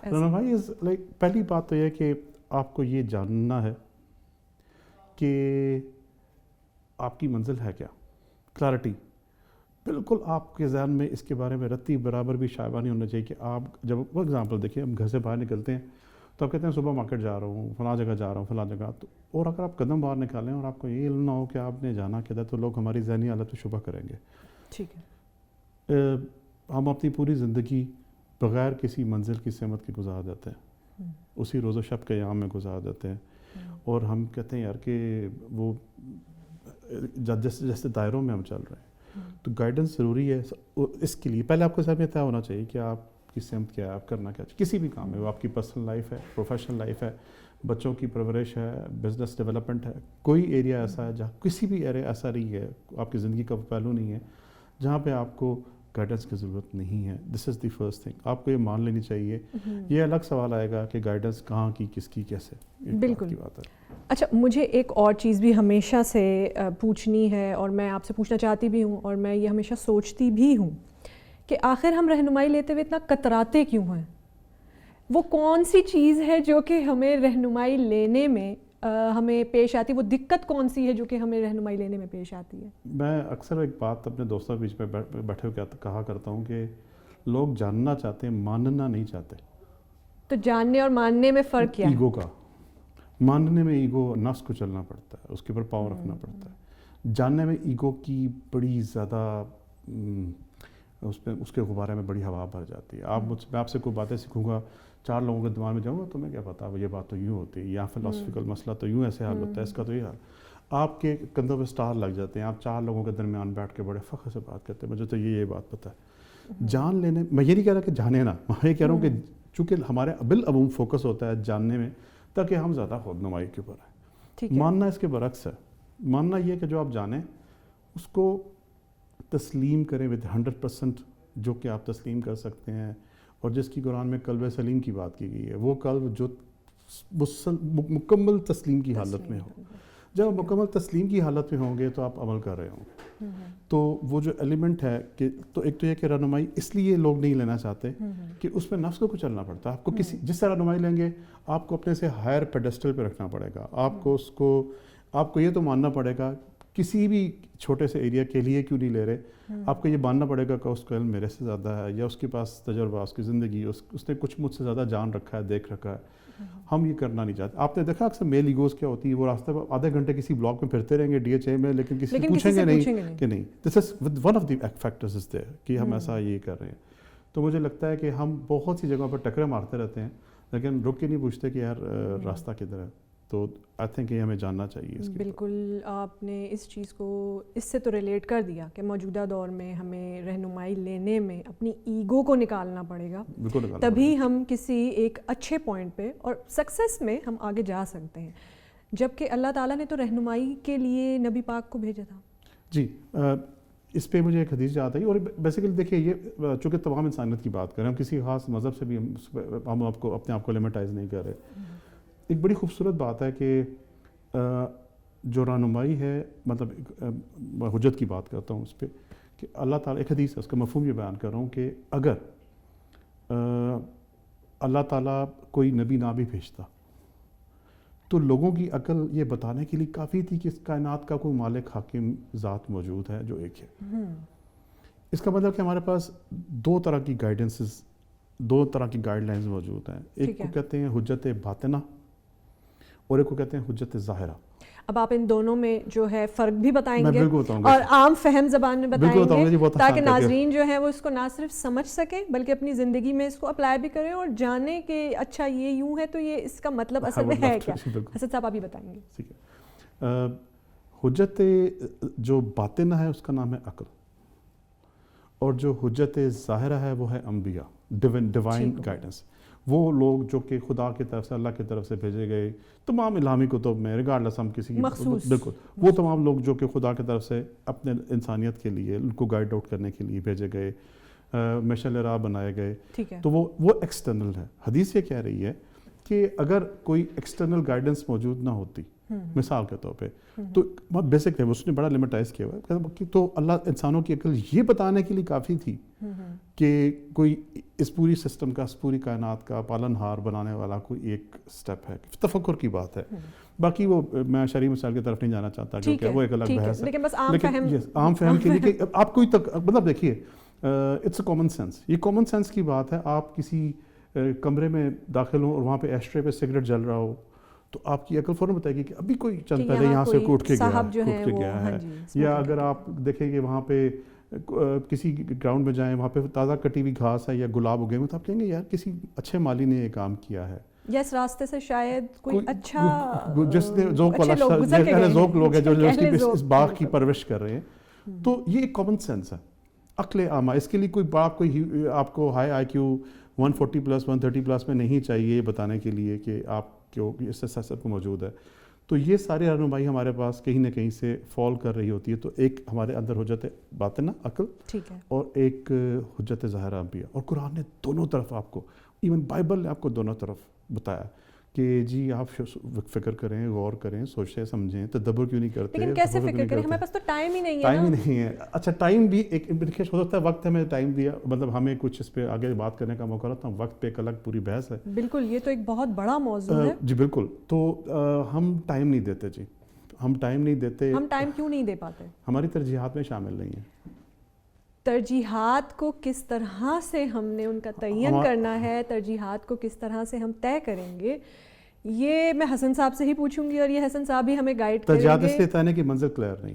رہنمائی is like پہلی بات تو یہ ہے کہ آپ کو یہ جاننا ہے کہ آپ کی منزل ہے کیا، کلیئرٹی بالکل آپ کے ذہن میں اس کے بارے میں رتی برابر بھی شائبہ نہیں ہونا چاہیے کہ آپ جب وہ ایگزامپل دیکھیں ہم گھر سے باہر نکلتے ہیں تو آپ کہتے ہیں صبح مارکیٹ جا رہا ہوں، فلاں جگہ جا رہا ہوں، فلاں جگہ تو، اور اگر آپ قدم باہر نکالیں اور آپ کو یہ علم نہ ہو کہ آپ نے جانا کدھر تو لوگ ہماری ذہنی حالت پہ شبہ کریں گے. ٹھیک ہے. ہم اپنی پوری زندگی بغیر کسی منزل کی سمت کے گزار دیتے ہیں، اسی روز و شب کے قیام میں گزار دیتے ہیں، اور ہم کہتے ہیں یار کہ وہ جیسے دائروں میں ہم چل رہے ہیں. تو گائیڈنس ضروری ہے اس کے لیے. پہلے آپ کو سب یہ طے ہونا چاہیے کہ آپ کی سمت کیا ہے، آپ کرنا کیا کسی بھی کام میں، وہ آپ کی پرسنل لائف ہے، پروفیشنل لائف ہے، بچوں کی پرورش ہے، بزنس ڈیولپمنٹ ہے. کوئی ایریا ایسا ہے جہاں کسی بھی ایریا ایسا نہیں ہے، آپ کی زندگی کا پہلو نہیں ہے جہاں پہ آپ کو گائیڈنس کی ضرورت نہیں ہے. دس از دی فرسٹ تھنگ. آپ کو یہ مان لینی چاہیے. یہ الگ سوال آئے گا کہ گائیڈنس کہاں کی، کس کی، کیسے. بالکل کی بات ہے. اچھا، مجھے ایک اور چیز بھی ہمیشہ سے پوچھنی ہے اور میں آپ سے پوچھنا چاہتی بھی ہوں اور میں یہ ہمیشہ سوچتی بھی ہوں کہ آخر ہم رہنمائی لیتے ہوئے اتنا کتراتے کیوں ہیں؟ وہ کون سی چیز ہے جو کہ ہمیں رہنمائی لینے میں ہمیں پیش آتی ہے؟ وہ دقت کون سی ہے جو کہ ہمیں رہنمائی لینے میں پیش آتی ہے؟ میں اکثر ایک بات اپنے دوستوں کے بیچ میں بیٹھے ہوئے کہا کرتا ہوں کہ لوگ جاننا چاہتے ہیں، ماننا نہیں چاہتے. تو جاننے اور ماننے میں فرق کیا ہے؟ ایگو کا. ماننے میں ایگو نفس کو چلنا پڑتا ہے، اس کے اوپر پاور رکھنا پڑتا ہے. جاننے میں ایگو کی بڑی زیادہ اس کے غبارے میں بڑی ہوا بھر جاتی ہے. میں آپ سے کوئی باتیں سیکھوں گا، 4 لوگوں کے دماغ میں جاؤں گا، تمہیں کیا پتا یہ بات تو یوں ہوتی ہے، یا فلسفیکل مسئلہ تو یوں ایسے حل ہوتا ہے، اس کا تو یہ حل. آپ کے کندھوں پہ سٹار لگ جاتے ہیں، آپ 4 لوگوں کے درمیان بیٹھ کے بڑے فخر سے بات کرتے ہیں، مجھے تو یہ بات پتہ ہے. جان لینے، میں یہ نہیں کہہ رہا کہ جانے نا، میں یہ کہہ رہا ہوں کہ چونکہ ہمارے بالعموم فوکس ہوتا ہے جاننے میں تاکہ ہم زیادہ خود نمائی کے اوپر ہیں. ماننا اس کے برعکس ہے. ماننا یہ کہ جو آپ جانیں اس کو تسلیم کریں with 100%، جو کہ آپ تسلیم کر سکتے ہیں، اور جس کی قرآن میں قلب سلیم کی بات کی گئی ہے. وہ قلب جو مکمل تسلیم کی حالت میں ہو. جب آپ مکمل تسلیم کی حالت میں ہوں گے تو آپ عمل کر رہے ہوں گے. تو وہ جو ایلیمنٹ ہے کہ تو ایک تو یہ کہ رہنمائی اس لیے لوگ نہیں لینا چاہتے کہ اس میں نفس کو کچلنا پڑتا ہے. آپ کو کسی جس طرح رہنمائی لیں گے آپ کو اپنے سے ہائر پیڈسٹل پہ رکھنا پڑے گا. آپ کو یہ تو ماننا پڑے گا، کسی بھی چھوٹے سے ایریا کے لیے کیوں نہیں لے رہے، آپ کو یہ ماننا پڑے گا کہ اس کا علم میرے سے زیادہ ہے، یا اس کے پاس تجربہ، اس کی زندگی، اس نے کچھ مجھ سے زیادہ جان رکھا ہے، دیکھ رکھا ہے. ہم یہ کرنا نہیں چاہتے. آپ نے دیکھا اکثر میل ایگوز کیا ہوتی ہے، وہ راستے پر آدھے گھنٹے کسی بلاک میں پھرتے رہیں گے ڈی ایچ اے میں، لیکن کسی سے پوچھیں گے نہیں کہ نہیں. This is one of the factors is there کہ ہم ایسا یہ کر رہے ہیں. تو مجھے لگتا ہے کہ ہم بہت سی جگہوں پر ٹکرے مارتے رہتے ہیں لیکن رک کے نہیں پوچھتے کہ یار راستہ کدھر ہے. تو آئی تھنک یہ ہمیں جاننا چاہیے. بالکل آپ نے اس چیز کو اس سے تو ریلیٹ کر دیا کہ موجودہ دور میں ہمیں رہنمائی لینے میں اپنی ایگو کو نکالنا پڑے گا، تبھی ہم کسی ایک اچھے پوائنٹ پہ اور سکسیس میں ہم آگے جا سکتے ہیں. جبکہ اللہ تعالیٰ نے تو رہنمائی کے لیے نبی پاک کو بھیجا تھا. جی اس پہ مجھے ایک حدیث یاد آئی. اور بیسیکلی دیکھیے یہ چونکہ تمام انسانیت کی بات کریں، ہم کسی خاص مذہب سے بھی ہم آپ کو اپنے آپ کو لمیٹائز نہیں کر رہے. ایک بڑی خوبصورت بات ہے کہ جو رہنمائی ہے، مطلب حجت کی بات کرتا ہوں اس پہ کہ اللہ تعالیٰ، ایک حدیث ہے اس کا مفہوم یہ بیان کر رہا ہوں کہ اگر اللہ تعالیٰ کوئی نبی نہ بھی بھیجتا تو لوگوں کی عقل یہ بتانے کے لیے کافی تھی کہ اس کائنات کا کوئی مالک حاکم ذات موجود ہے جو ایک ہے. اس کا مطلب کہ ہمارے پاس 2 طرح کی گائیڈنسز، 2 طرح کی گائیڈ لائنز موجود ہیں. ایک کو کہتے ہیں حجت باطنہ اور ایک کو کہتے ہیں حجت ظاہرہ. اب آپ ان دونوں میں جو ہے فرق بھی بتائیں گے اور عام فہم زبان میں بتائیں گے تاکہ ناظرین جو ہیں وہ اس کو نہ صرف سمجھ سکیں بلکہ اپنی زندگی میں اس کو اپلائی بھی کریں اور جانیں کہ اچھا یہ یوں ہے تو یہ اس کا مطلب اصل میں ہے کیا. حسن صاحب آپ ہی بتائیں گے. ٹھیک ہے. حجت جو باطنہ ہے اس کا نام ہے عقل، اور جو حجت ظاہرہ ہے وہ ہے انبیاء، ڈیوائن گائیڈنس. وہ لوگ جو کہ خدا کی طرف سے، اللہ کی طرف سے بھیجے گئے تمام الہامی کتب میں، ریگارڈلیس ہم کسی بالکل وہ تمام لوگ جو کہ خدا کی طرف سے اپنے انسانیت کے لیے ان کو گائیڈ آؤٹ کرنے کے لیے بھیجے گئے، مشعل راہ بنائے گئے. تو وہ ایکسٹرنل ہے. حدیث یہ کہہ رہی ہے کہ اگر کوئی ایکسٹرنل گائیڈنس موجود نہ ہوتی مثال کے طور پہ. تو بہت بیسک ہے, اس نے بڑا لمٹائز کیا ہوا ہے. تو اللہ انسانوں کی عقل یہ بتانے کے لیے کافی تھی کہ کوئی اس پوری سسٹم کا, اس پوری کائنات کا پالن ہار بنانے والا کوئی ایک سٹیپ ہے. تفکر کی بات ہے. باقی وہ میں شرعی مسائل کی طرف نہیں جانا چاہتا کیونکہ وہ ایک الگ بحث ہے, لیکن بس عام فہم کے لیے کہ آپ کوئی تک مطلب دیکھیے اٹس اے کامن سینس. یہ کامن سینس کی بات ہے. آپ کسی کمرے میں داخل ہوں اور وہاں پہ ایشٹرے پہ سگریٹ جل رہا ہو تو آپ کی عقل فوراً بتائے گی کہ ابھی کوئی چند پہلے یہاں سے اٹھ کے گیا ہے. یا اگر آپ دیکھیں کہ وہاں پہ کسی گراؤنڈ میں جائیں, وہاں پہ تازہ کٹی ہوئی گھاس ہے یا گلاب اگے ہوئے, تو آپ کہیں گے یار کسی اچھے مالی نے یہ کام کیا ہے. یا اس راستے سے شاید کوئی اچھا جس نے ذوق لوگ ہیں جو اس باغ کی پرورش کر رہے ہیں. تو یہ ایک کامن سینس ہے, عقل عامہ. اس کے لیے کوئی باغ کوئی آپ کو ہائی آئی کیو 140+ 130+ میں نہیں چاہیے بتانے کے لیے کہ آپ کیوں اس سے سب کو موجود ہے. تو یہ ساری رہنمائی ہمارے پاس کہیں نہ کہیں سے فال کر رہی ہوتی ہے. تو ایک ہمارے اندر حجت باطنہ عقل اور ایک حجت ظاہرہ انبیاء, اور قرآن نے دونوں طرف آپ کو, ایون بائبل نے آپ کو دونوں طرف بتایا کہ جی آپ فکر کریں, غور کریں, سوچیں, سمجھیں, تدبر کیوں نہیں کرتے. لیکن کیسے فکر کریں, ہمارے پاس تو ٹائم ہی نہیں ہے. ٹائم ہی نہیں ہے. اچھا ٹائم بھی ایک ہو سکتا ہے وقت ہمیں ٹائم دیا, مطلب ہمیں کچھ اس پہ آگے بات کرنے کا موقع رہتا ہے. وقت پہ ایک الگ پوری بحث ہے. بالکل, یہ تو ایک بہت بڑا موضوع ہے. جی بالکل. تو ہم ٹائم نہیں دیتے. جی ہم ٹائم نہیں دیتے. ہم ٹائم کیوں نہیں دے پاتے؟ ہماری ترجیحات میں شامل نہیں ہیں. ترجیحات کو کس طرح سے ہم نے ان کا تعین کرنا ہے, ترجیحات کو کس طرح سے ہم طے کریں گے, یہ میں حسن صاحب سے ہی پوچھوں گی, اور یہ حسن صاحب ہی ہمیں گائیڈ کریں گے. ترجیحات اس لیے طے نہیں کہ منزل کلیئر نہیں.